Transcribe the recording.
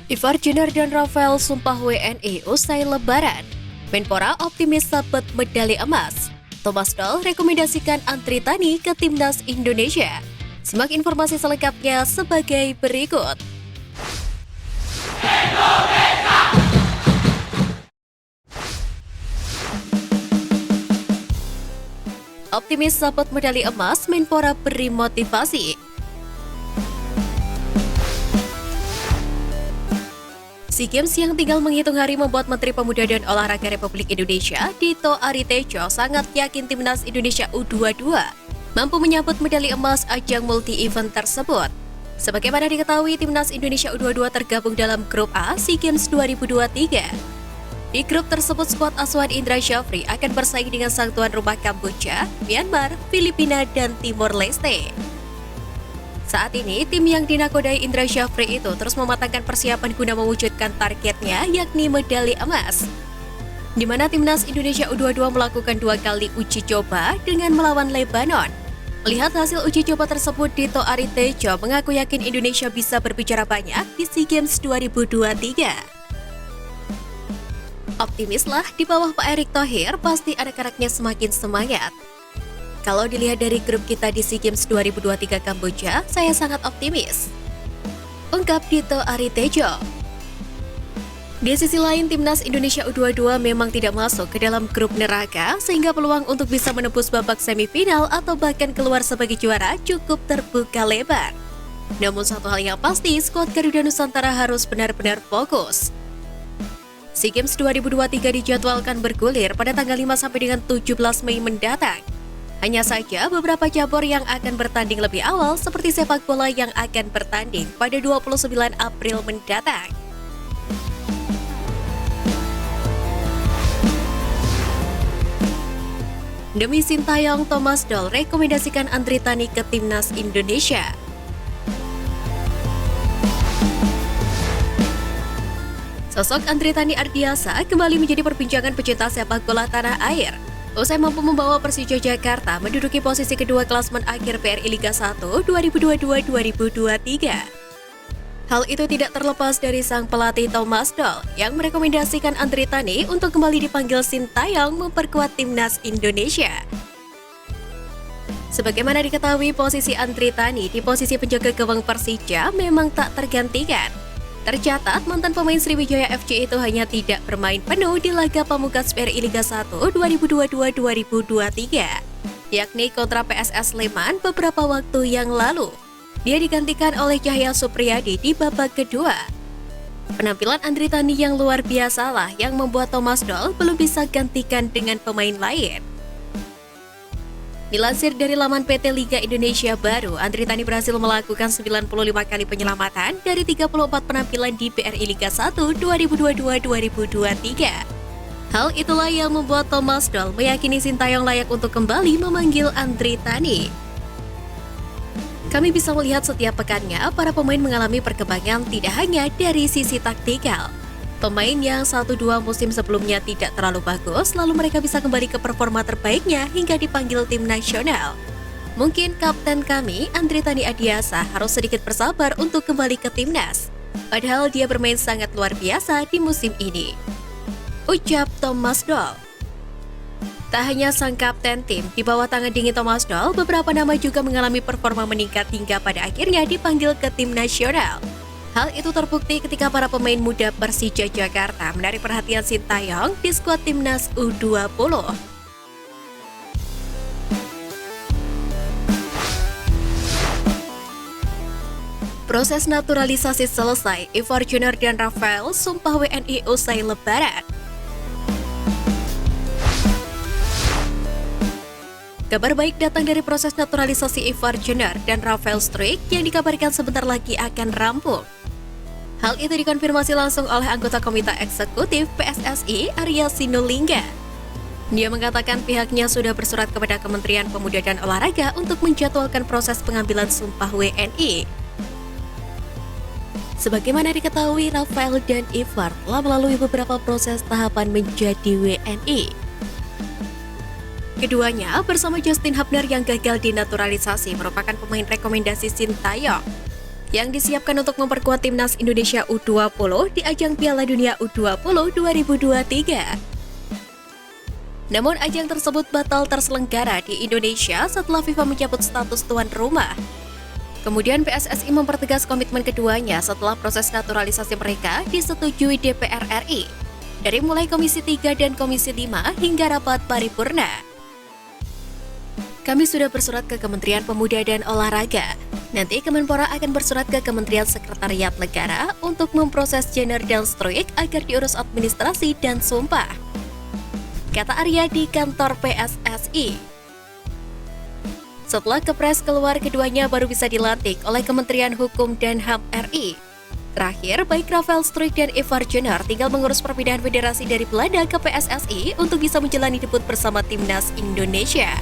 Ivar Jenner dan Rafael sumpah WNI usai Lebaran. Menpora optimis dapat medali emas. Thomas Doll rekomendasikan Andri Tani ke Timnas Indonesia. Simak informasi selengkapnya sebagai berikut. Optimis dapat medali emas, Menpora beri motivasi. SEA Games yang tinggal menghitung hari membuat Menteri Pemuda dan Olahraga Republik Indonesia, Dito Aritejo, sangat yakin Timnas Indonesia U22 mampu menyambut medali emas ajang multi-event tersebut. Sebagaimana diketahui, Timnas Indonesia U22 tergabung dalam Grup A SEA Games 2023. Di grup tersebut, skuad asuhan Indra Syafri akan bersaing dengan sang tuan rumah Kamboja, Myanmar, Filipina, dan Timor Leste. Saat ini, tim yang dinakodai Indra Syafri itu terus mematangkan persiapan guna mewujudkan targetnya, yakni medali emas. Di mana Timnas Indonesia U22 melakukan 2 kali uji coba dengan melawan Lebanon. Melihat hasil uji coba tersebut, Dito Aritejo mengaku yakin Indonesia bisa berbicara banyak di SEA Games 2023. Optimislah, di bawah Pak Erick Thohir pasti anak-anaknya semakin semangat. Kalau dilihat dari grup kita di SEA Games 2023 Kamboja, saya sangat optimis, ungkap Dito Aritejo. Di sisi lain, Timnas Indonesia U22 memang tidak masuk ke dalam grup neraka, sehingga peluang untuk bisa menembus babak semifinal atau bahkan keluar sebagai juara cukup terbuka lebar. Namun satu hal yang pasti, skuad Garuda Nusantara harus benar-benar fokus. SEA Games 2023 dijadwalkan bergulir pada tanggal 5 sampai dengan 17 Mei mendatang. Hanya saja beberapa cabur yang akan bertanding lebih awal seperti sepak bola yang akan bertanding pada 29 April mendatang. Demi Sintayong, Thomas Doll rekomendasikan Andri Tani ke Timnas Indonesia. Sosok Andri Tani Ardiasa kembali menjadi perbincangan pecinta sepak bola tanah air. Usai mampu membawa Persija Jakarta menduduki posisi kedua klasemen akhir PRI Liga 1 2022-2023. Hal itu tidak terlepas dari sang pelatih Thomas Doll yang merekomendasikan Andri Tani untuk kembali dipanggil Sintayong memperkuat Timnas Indonesia. Sebagaimana diketahui, posisi Andri Tani di posisi penjaga gawang Persija memang tak tergantikan. Tercatat, mantan pemain Sriwijaya FC itu hanya tidak bermain penuh di laga pamungkas PRI Liga 1 2022-2023, yakni kontra PSS Sleman beberapa waktu yang lalu. Dia digantikan oleh Cahya Supriyadi di babak kedua. Penampilan Andri Tani yang luar biasalah yang membuat Thomas Doll belum bisa gantikan dengan pemain lain. Dilansir dari laman PT Liga Indonesia Baru, Andri Tani berhasil melakukan 95 kali penyelamatan dari 34 penampilan di PRI Liga 1 2022-2023. Hal itulah yang membuat Thomas Doll meyakini Sintayong layak untuk kembali memanggil Andri Tani. Kami bisa melihat setiap pekannya para pemain mengalami perkembangan tidak hanya dari sisi taktikal. Pemain yang 1-2 musim sebelumnya tidak terlalu bagus, lalu mereka bisa kembali ke performa terbaiknya hingga dipanggil tim nasional. Mungkin kapten kami, Andri Tani Ardiasa, harus sedikit bersabar untuk kembali ke timnas. Padahal dia bermain sangat luar biasa di musim ini, ucap Thomas Doll. Tak hanya sang kapten tim, di bawah tangan dingin Thomas Doll, beberapa nama juga mengalami performa meningkat hingga pada akhirnya dipanggil ke tim nasional. Hal itu terbukti ketika para pemain muda Persija Jakarta menarik perhatian Sintayong di skuad Timnas U20. Proses naturalisasi selesai, Ivar Jenner dan Rafael sumpah WNI usai Lebaran. Kabar baik datang dari proses naturalisasi Ivar Jenner dan Rafael Struijk yang dikabarkan sebentar lagi akan rampung. Hal itu dikonfirmasi langsung oleh anggota Komite Eksekutif PSSI, Arya Sinulinga. Dia mengatakan pihaknya sudah bersurat kepada Kementerian Pemuda dan Olahraga untuk menjadwalkan proses pengambilan sumpah WNI. Sebagaimana diketahui, Rafael dan Ivar telah melalui beberapa proses tahapan menjadi WNI. Keduanya bersama Justin Hubner yang gagal dinaturalisasi merupakan pemain rekomendasi Sintayong. yang disiapkan untuk memperkuat timnas Indonesia U20 di ajang Piala Dunia U20 2023. Namun ajang tersebut batal terselenggara di Indonesia setelah FIFA mencabut status tuan rumah. Kemudian PSSI mempertegas komitmen keduanya setelah proses naturalisasi mereka disetujui DPR RI, dari mulai Komisi 3 dan Komisi 5 hingga rapat paripurna. Kami sudah bersurat ke Kementerian Pemuda dan Olahraga. Nanti Kemenpora akan bersurat ke Kementerian Sekretariat Negara untuk memproses gender dan stroik agar diurus administrasi dan sumpah, kata Arya di kantor PSSI. Setelah kepres keluar, keduanya baru bisa dilantik oleh Kementerian Hukum dan HAM RI. Terakhir, baik Rafael Struik dan Ivar Jenner tinggal mengurus perpindahan federasi dari Belanda ke PSSI untuk bisa menjalani debut bersama timnas Indonesia.